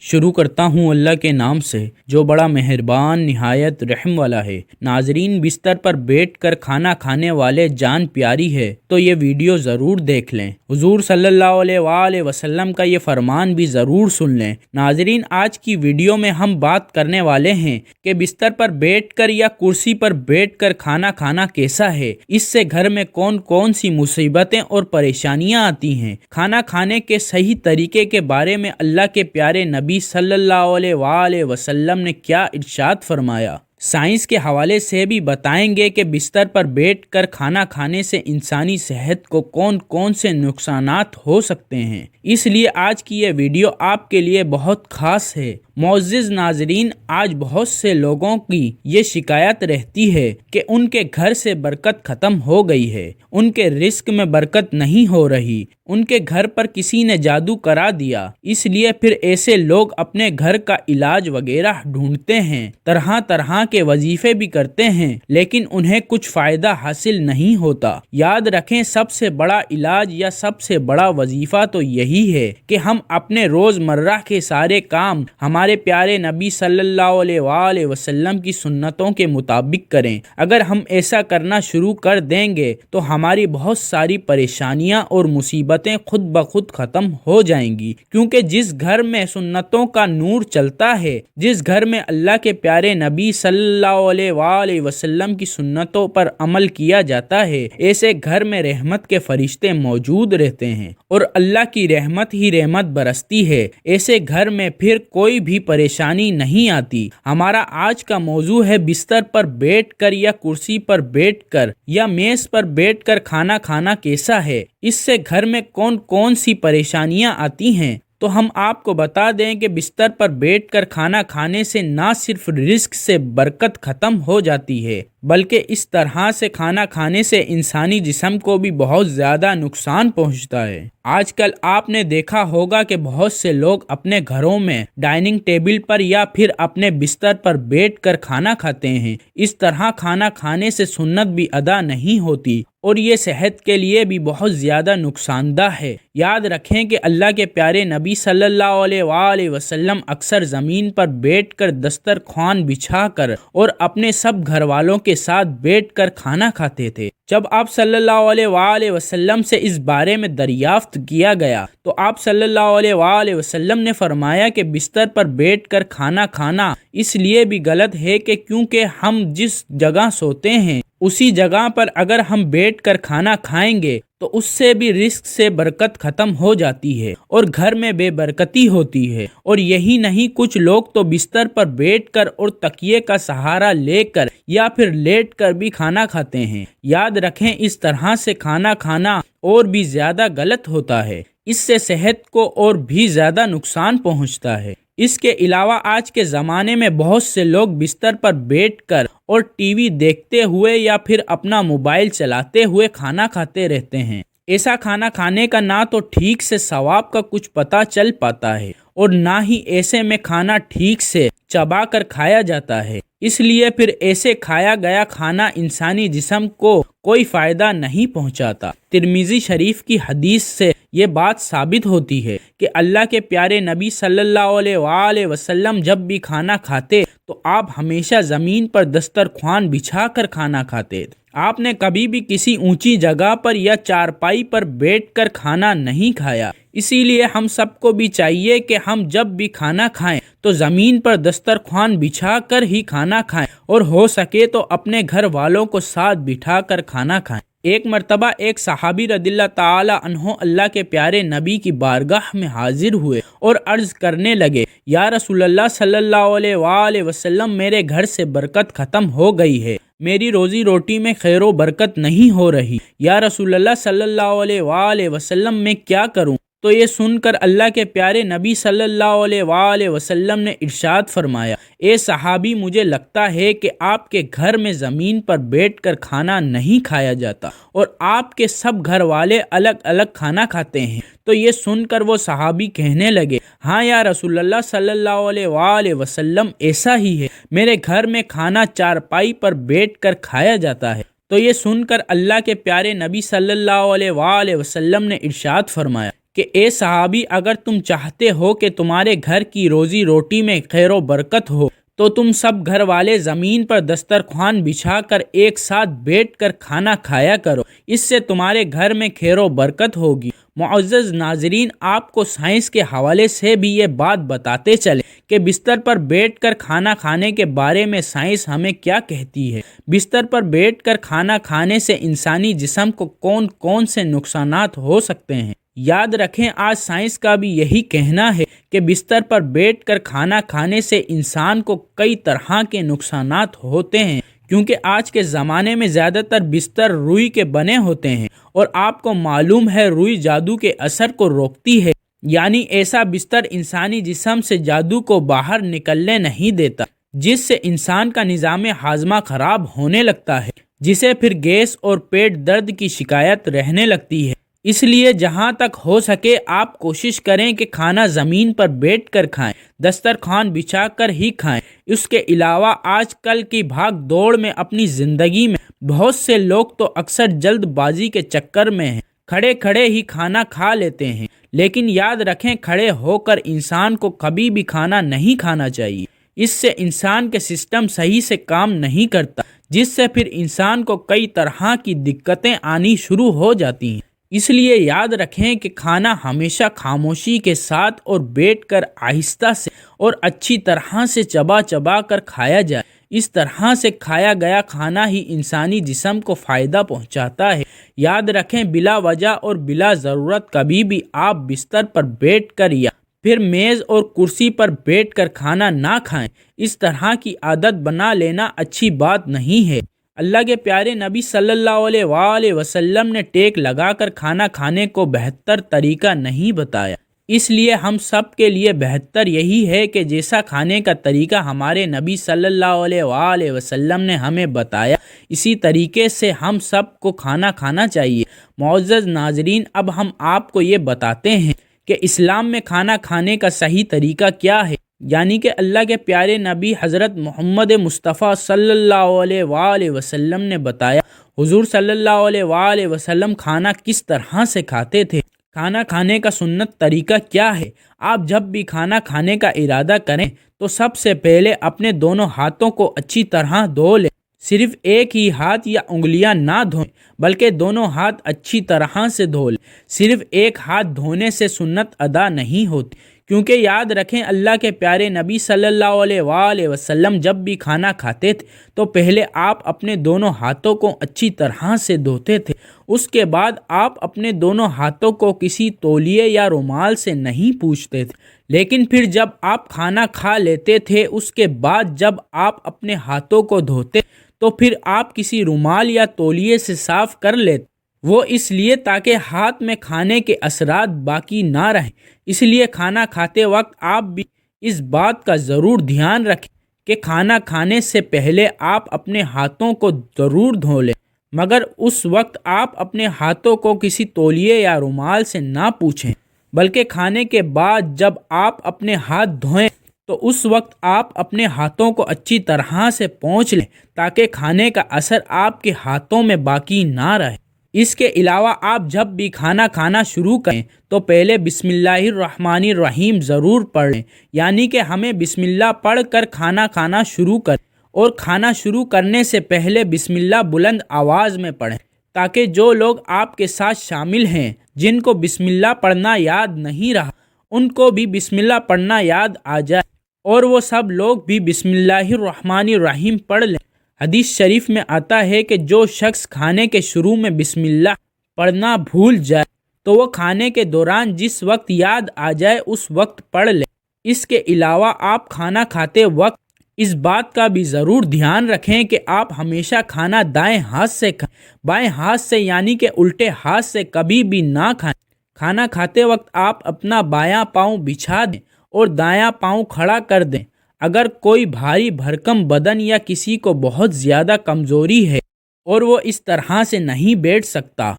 شروع کرتا ہوں اللہ کے نام سے جو بڑا مہربان نہایت رحم والا ہے۔ ناظرین، بستر پر بیٹھ کر کھانا کھانے والے جان پیاری ہے تو یہ ویڈیو ضرور دیکھ لیں۔ حضور صلی اللہ علیہ وآلہ وسلم کا یہ فرمان بھی ضرور سن لیں۔ ناظرین، آج کی ویڈیو میں ہم بات کرنے والے ہیں کہ بستر پر بیٹھ کر یا کرسی پر بیٹھ کر کھانا کھانا کیسا ہے، اس سے گھر میں کون کون سی مصیبتیں اور پریشانیاں آتی ہیں۔ کھانا کھانے کے صحیح طریقے کے بارے میں اللہ کے پیارے نبی صلی اللہ علیہ وآلہ وسلم نے کیا ارشاد فرمایا۔ سائنس کے حوالے سے بھی بتائیں گے کہ بستر پر بیٹھ کر کھانا کھانے سے انسانی صحت کو کون کون سے نقصانات ہو سکتے ہیں۔ اس لیے آج کی یہ ویڈیو آپ کے لیے بہت خاص ہے۔ معزز ناظرین، آج بہت سے لوگوں کی یہ شکایت رہتی ہے کہ ان کے گھر سے برکت ختم ہو گئی ہے، ان کے رزق میں برکت نہیں ہو رہی، ان کے گھر پر کسی نے جادو کرا دیا۔ اس لیے پھر ایسے لوگ اپنے گھر کا علاج وغیرہ ڈھونڈتے ہیں، طرح طرح کے وظیفے بھی کرتے ہیں، لیکن انہیں کچھ فائدہ حاصل نہیں ہوتا۔ یاد رکھیں، سب سے بڑا علاج یا سب سے بڑا وظیفہ تو یہی ہے کہ ہم اپنے روز مرہ کے سارے کام ہمارے پیارے نبی صلی اللہ علیہ وآلہ وسلم کی سنتوں کے مطابق کریں۔ اگر ہم ایسا کرنا شروع کر دیں گے تو ہماری بہت ساری پریشانیاں اور مصیبتیں خود بخود ختم ہو جائیں گی، کیونکہ جس گھر میں سنتوں کا نور چلتا ہے، جس گھر میں اللہ کے پیارے نبی صلی اللہ علیہ وآلہ وسلم کی سنتوں پر عمل کیا جاتا ہے، ایسے گھر میں رحمت کے فرشتے موجود رہتے ہیں اور اللہ کی رحمت ہی رحمت برستی ہے۔ ایسے گھر میں پھر کوئی بھی پریشانی نہیں آتی۔ ہمارا آج کا موضوع ہے بستر پر بیٹھ کر یا کرسی پر بیٹھ کر یا میز پر بیٹھ کر کھانا کھانا کیسا ہے، اس سے گھر میں کون کون سی پریشانیاں آتی ہیں۔ تو ہم آپ کو بتا دیں کہ بستر پر بیٹھ کر کھانا کھانے سے نہ صرف رزق سے برکت ختم ہو جاتی ہے، بلکہ اس طرح سے کھانا کھانے سے انسانی جسم کو بھی بہت زیادہ نقصان پہنچتا ہے۔ آج کل آپ نے دیکھا ہوگا کہ بہت سے لوگ اپنے گھروں میں ڈائننگ ٹیبل پر یا پھر اپنے بستر پر بیٹھ کر کھانا کھاتے ہیں۔ اس طرح کھانا کھانے سے سنت بھی ادا نہیں ہوتی اور یہ صحت کے لیے بھی بہت زیادہ نقصان دہ ہے۔ یاد رکھیں کہ اللہ کے پیارے نبی صلی اللہ علیہ وآلہ وسلم اکثر زمین پر بیٹھ کر دسترخوان بچھا کر اور اپنے سب گھر والوں کے ساتھ بیٹھ کر کھانا کھاتے تھے۔ جب آپ صلی اللہ علیہ وآلہ وسلم سے اس بارے میں دریافت کیا گیا تو آپ صلی اللہ علیہ وآلہ وسلم نے فرمایا کہ بستر پر بیٹھ کر کھانا کھانا اس لیے بھی غلط ہے کہ کیونکہ ہم جس جگہ سوتے ہیں اسی جگہ پر اگر ہم بیٹھ کر کھانا کھائیں گے تو اس سے بھی رزق سے برکت ختم ہو جاتی ہے اور گھر میں بے برکتی ہوتی ہے۔ اور یہی نہیں، کچھ لوگ تو بستر پر بیٹھ کر اور تکیے کا سہارا لے کر یا پھر لیٹ کر بھی کھانا کھاتے ہیں۔ یاد رکھیں، اس طرح سے کھانا کھانا اور بھی زیادہ غلط ہوتا ہے، اس سے صحت کو اور بھی زیادہ نقصان پہنچتا ہے۔ اس کے علاوہ آج کے زمانے میں بہت سے لوگ بستر پر بیٹھ کر اور ٹی وی دیکھتے ہوئے یا پھر اپنا موبائل چلاتے ہوئے کھانا کھاتے رہتے ہیں۔ ایسا کھانا کھانے کا نہ تو ٹھیک سے ثواب کا کچھ پتہ چل پاتا ہے اور نہ ہی ایسے میں کھانا ٹھیک سے چبا کر کھایا جاتا ہے۔ اس لیے پھر ایسے کھایا گیا کھانا انسانی جسم کو کوئی فائدہ نہیں پہنچاتا۔ ترمذی شریف کی حدیث سے یہ بات ثابت ہوتی ہے کہ اللہ کے پیارے نبی صلی اللہ علیہ وآلہ وسلم جب بھی کھانا کھاتے تو آپ ہمیشہ زمین پر دسترخوان بچھا کر کھانا کھاتے۔ آپ نے کبھی بھی کسی اونچی جگہ پر یا چارپائی پر بیٹھ کر کھانا نہیں کھایا۔ اسی لیے ہم سب کو بھی چاہیے کہ ہم جب بھی کھانا کھائیں تو زمین پر دسترخوان بچھا کر ہی کھانا کھائیں اور ہو سکے تو اپنے گھر والوں کو ساتھ بٹھا کر کھانا کھائیں۔ ایک مرتبہ ایک صحابی رضی اللہ تعالی عنہ اللہ کے پیارے نبی کی بارگاہ میں حاضر ہوئے اور عرض کرنے لگے، یا رسول اللہ صلی اللہ علیہ وآلہ وسلم، میرے گھر سے برکت ختم ہو گئی ہے، میری روزی روٹی میں خیر و برکت نہیں ہو رہی، یا رسول اللہ صلی اللہ علیہ وآلہ وسلم، میں کیا کروں؟ تو یہ سن کر اللہ کے پیارے نبی صلی اللہ علیہ وآلہ وسلم نے ارشاد فرمایا، اے صحابی، مجھے لگتا ہے کہ آپ کے گھر میں زمین پر بیٹھ کر کھانا نہیں کھایا جاتا اور آپ کے سب گھر والے الگ الگ کھانا کھاتے ہیں۔ تو یہ سن کر وہ صحابی کہنے لگے، ہاں یا رسول اللہ صلی اللہ علیہ وآلہ وسلم، ایسا ہی ہے، میرے گھر میں کھانا چارپائی پر بیٹھ کر کھایا جاتا ہے۔ تو یہ سن کر اللہ کے پیارے نبی صلی اللہ علیہ وآلہ وسلم نے ارشاد فرمایا کہ اے صحابی، اگر تم چاہتے ہو کہ تمہارے گھر کی روزی روٹی میں خیر و برکت ہو تو تم سب گھر والے زمین پر دسترخوان بچھا کر ایک ساتھ بیٹھ کر کھانا کھایا کرو، اس سے تمہارے گھر میں خیر و برکت ہوگی۔ معزز ناظرین، آپ کو سائنس کے حوالے سے بھی یہ بات بتاتے چلے کہ بستر پر بیٹھ کر کھانا کھانے کے بارے میں سائنس ہمیں کیا کہتی ہے۔ بستر پر بیٹھ کر کھانا کھانے سے انسانی جسم کو کون کون سے نقصانات ہو سکتے ہیں؟ یاد رکھیں، آج سائنس کا بھی یہی کہنا ہے کہ بستر پر بیٹھ کر کھانا کھانے سے انسان کو کئی طرح کے نقصانات ہوتے ہیں، کیونکہ آج کے زمانے میں زیادہ تر بستر روئی کے بنے ہوتے ہیں، اور آپ کو معلوم ہے روئی جادو کے اثر کو روکتی ہے، یعنی ایسا بستر انسانی جسم سے جادو کو باہر نکلنے نہیں دیتا، جس سے انسان کا نظام ہاضمہ خراب ہونے لگتا ہے، جسے پھر گیس اور پیٹ درد کی شکایت رہنے لگتی ہے۔ اس لیے جہاں تک ہو سکے آپ کوشش کریں کہ کھانا زمین پر بیٹھ کر کھائیں، دسترخوان بچھا کر ہی کھائیں۔ اس کے علاوہ آج کل کی بھاگ دوڑ میں اپنی زندگی میں بہت سے لوگ تو اکثر جلد بازی کے چکر میں ہیں، کھڑے کھڑے ہی کھانا کھا لیتے ہیں، لیکن یاد رکھیں کھڑے ہو کر انسان کو کبھی بھی کھانا نہیں کھانا چاہیے۔ اس سے انسان کے سسٹم صحیح سے کام نہیں کرتا، جس سے پھر انسان کو کئی طرح کی دقتیں آنی شروع ہو جاتی ہیں۔ اس لیے یاد رکھیں کہ کھانا ہمیشہ خاموشی کے ساتھ اور بیٹھ کر آہستہ سے اور اچھی طرح سے چبا چبا کر کھایا جائے۔ اس طرح سے کھایا گیا کھانا ہی انسانی جسم کو فائدہ پہنچاتا ہے۔ یاد رکھیں بلا وجہ اور بلا ضرورت کبھی بھی آپ بستر پر بیٹھ کر یا پھر میز اور کرسی پر بیٹھ کر کھانا نہ کھائیں۔ اس طرح کی عادت بنا لینا اچھی بات نہیں ہے۔ اللہ کے پیارے نبی صلی اللہ علیہ وآلہ وسلم نے ٹیک لگا کر کھانا کھانے کو بہتر طریقہ نہیں بتایا، اس لیے ہم سب کے لیے بہتر یہی ہے کہ جیسا کھانے کا طریقہ ہمارے نبی صلی اللہ علیہ وآلہ وسلم نے ہمیں بتایا، اسی طریقے سے ہم سب کو کھانا کھانا چاہیے۔ معزز ناظرین، اب ہم آپ کو یہ بتاتے ہیں کہ اسلام میں کھانا کھانے کا صحیح طریقہ کیا ہے، یعنی کہ اللہ کے پیارے نبی حضرت محمد مصطفیٰ صلی اللہ علیہ وآلہ وسلم نے بتایا۔ حضور صلی اللہ علیہ وآلہ وسلم کھانا کس طرح سے کھاتے تھے، کھانا کھانے کا سنت طریقہ کیا ہے۔ آپ جب بھی کھانا کھانے کا ارادہ کریں تو سب سے پہلے اپنے دونوں ہاتھوں کو اچھی طرح دھو لیں۔ صرف ایک ہی ہاتھ یا انگلیاں نہ دھوئیں، بلکہ دونوں ہاتھ اچھی طرح سے دھو لیں۔ صرف ایک ہاتھ دھونے سے سنت ادا نہیں ہوتی، کیونکہ یاد رکھیں اللہ کے پیارے نبی صلی اللہ علیہ وآلہ وسلم جب بھی کھانا کھاتے تھے تو پہلے آپ اپنے دونوں ہاتھوں کو اچھی طرح سے دھوتے تھے، اس کے بعد آپ اپنے دونوں ہاتھوں کو کسی تولیے یا رومال سے نہیں پوچھتے تھے، لیکن پھر جب آپ کھانا کھا لیتے تھے اس کے بعد جب آپ اپنے ہاتھوں کو دھوتے تو پھر آپ کسی رومال یا تولیے سے صاف کر لیتے، وہ اس لیے تاکہ ہاتھ میں کھانے کے اثرات باقی نہ رہیں۔ اس لیے کھانا کھاتے وقت آپ بھی اس بات کا ضرور دھیان رکھیں کہ کھانا کھانے سے پہلے آپ اپنے ہاتھوں کو ضرور دھو لیں، مگر اس وقت آپ اپنے ہاتھوں کو کسی تولیے یا رومال سے نہ پوچھیں، بلکہ کھانے کے بعد جب آپ اپنے ہاتھ دھوئیں تو اس وقت آپ اپنے ہاتھوں کو اچھی طرح سے پونچھ لیں تاکہ کھانے کا اثر آپ کے ہاتھوں میں باقی نہ رہے۔ اس کے علاوہ آپ جب بھی کھانا کھانا شروع کریں تو پہلے بسم اللہ الرحمن الرحیم ضرور پڑھ لیں، یعنی کہ ہمیں بسم اللہ پڑھ کر کھانا کھانا شروع کریں، اور کھانا شروع کرنے سے پہلے بسم اللہ بلند آواز میں پڑھیں، تاکہ جو لوگ آپ کے ساتھ شامل ہیں جن کو بسم اللہ پڑھنا یاد نہیں رہا ان کو بھی بسم اللہ پڑھنا یاد آ جائے، اور وہ سب لوگ بھی بسم اللہ الرحمن الرحیم پڑھ لیں۔ حدیث شریف میں آتا ہے کہ جو شخص کھانے کے شروع میں بسم اللہ پڑھنا بھول جائے تو وہ کھانے کے دوران جس وقت یاد آ جائے اس وقت پڑھ لے۔ اس کے علاوہ آپ کھانا کھاتے وقت اس بات کا بھی ضرور دھیان رکھیں کہ آپ ہمیشہ کھانا دائیں ہاتھ سے کھائیں، بائیں ہاتھ سے یعنی کہ الٹے ہاتھ سے کبھی بھی نہ کھائیں۔ کھانا کھاتے وقت آپ اپنا بایاں پاؤں بچھا دیں اور دایاں پاؤں کھڑا کر دیں۔ اگر کوئی بھاری بھرکم بدن یا کسی کو بہت زیادہ کمزوری ہے اور وہ اس طرح سے نہیں بیٹھ سکتا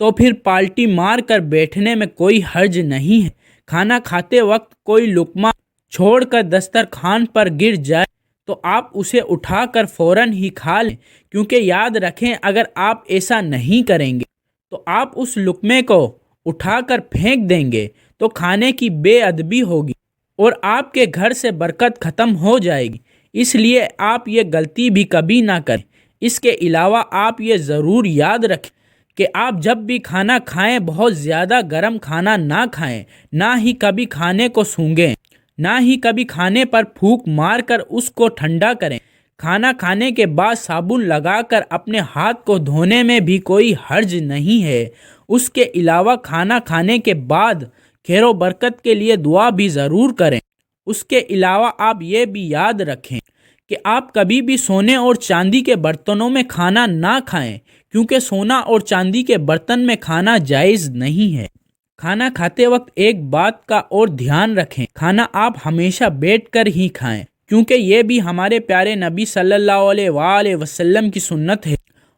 تو پھر پالٹی مار کر بیٹھنے میں کوئی حرج نہیں ہے۔ کھانا کھاتے وقت کوئی لقمہ چھوڑ کر دسترخوان پر گر جائے تو آپ اسے اٹھا کر فوراً ہی کھا لیں، کیونکہ یاد رکھیں اگر آپ ایسا نہیں کریں گے تو آپ اس لقمے کو اٹھا کر پھینک دیں گے تو کھانے کی بے ادبی ہوگی اور آپ کے گھر سے برکت ختم ہو جائے گی۔ اس لیے آپ یہ غلطی بھی کبھی نہ کریں۔ اس کے علاوہ آپ یہ ضرور یاد رکھیں کہ آپ جب بھی کھانا کھائیں بہت زیادہ گرم کھانا نہ کھائیں، نہ ہی کبھی کھانے کو سونگھیں، نہ ہی کبھی کھانے پر پھونک مار کر اس کو ٹھنڈا کریں۔ کھانا کھانے کے بعد صابن لگا کر اپنے ہاتھ کو دھونے میں بھی کوئی حرج نہیں ہے۔ اس کے علاوہ کھانا کھانے کے بعد خیر و برکت کے لیے دعا بھی ضرور کریں۔ اس کے علاوہ آپ یہ بھی یاد رکھیں کہ آپ کبھی بھی سونے اور چاندی کے برتنوں میں کھانا نہ کھائیں، کیونکہ سونا اور چاندی کے برتن میں کھانا جائز نہیں ہے۔ کھانا کھاتے وقت ایک بات کا اور دھیان رکھیں، کھانا آپ ہمیشہ بیٹھ کر ہی کھائیں، کیونکہ یہ بھی ہمارے پیارے نبی صلی اللہ علیہ وآلہ وسلم کی سنت ہے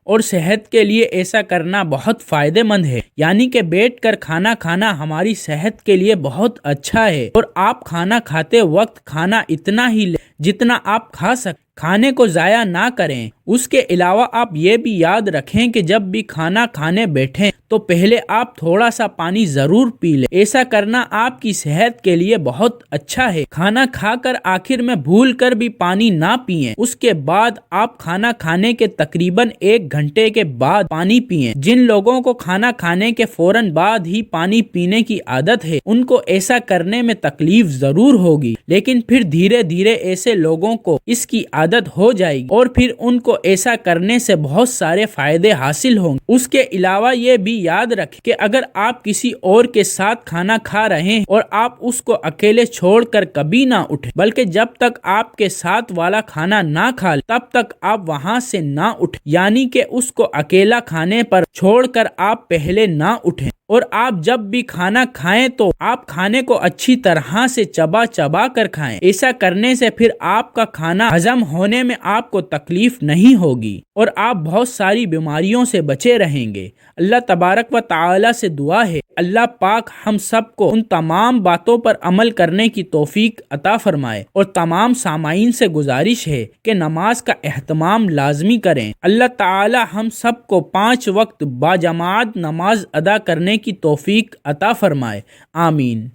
اور صحت کے لیے ایسا کرنا بہت فائدہ مند ہے۔ یعنی کہ بیٹھ کر کھانا کھانا ہماری صحت کے لیے بہت اچھا ہے، اور آپ کھانا کھاتے وقت کھانا اتنا ہی لیں جتنا آپ کھا سکیں، کھانے کو ضائع نہ کریں۔ اس کے علاوہ آپ یہ بھی یاد رکھیں کہ جب بھی کھانا کھانے بیٹھیں تو پہلے آپ تھوڑا سا پانی ضرور پی لیں۔ ایسا کرنا آپ کی صحت کے لیے بہت اچھا ہے۔ کھانا کھا کر آخر میں بھول کر بھی پانی نہ پئیں۔ اس کے بعد آپ کھانا کھانے کے تقریباً 1 گھنٹے کے بعد پانی پئیں۔ جن لوگوں کو کھانا کھانے کے فوراً بعد ہی پانی پینے کی عادت ہے، ان کو ایسا کرنے میں تکلیف ضرور ہوگی، لیکن پھر دھیرے دھیرے ایسے لوگوں کو اس کی عادت ہو جائے گی اور پھر ان کو ایسا کرنے سے بہت سارے فائدے حاصل ہوں گے۔ اس کے علاوہ یہ بھی یاد رکھیں کہ اگر آپ کسی اور کے ساتھ کھانا کھا رہے ہیں اور آپ اس کو اکیلے چھوڑ کر کبھی نہ اٹھیں، بلکہ جب تک آپ کے ساتھ والا کھانا نہ کھا لے تب تک آپ وہاں سے نہ اٹھیں، یعنی کہ اس کو اکیلا کھانے پر چھوڑ کر آپ پہلے نہ اٹھیں۔ اور آپ جب بھی کھانا کھائیں تو آپ کھانے کو اچھی طرح سے چبا چبا کر کھائیں۔ ایسا کرنے سے پھر آپ کا کھانا ہضم ہونے میں آپ کو تکلیف نہیں ہوگی اور آپ بہت ساری بیماریوں سے بچے رہیں گے۔ اللہ تبارک و تعالی سے دعا ہے اللہ پاک ہم سب کو ان تمام باتوں پر عمل کرنے کی توفیق عطا فرمائے، اور تمام سامعین سے گزارش ہے کہ نماز کا اہتمام لازمی کریں۔ اللہ تعالی ہم سب کو 5 وقت باجماعت نماز ادا کرنے کی توفیق عطا فرمائے، آمین۔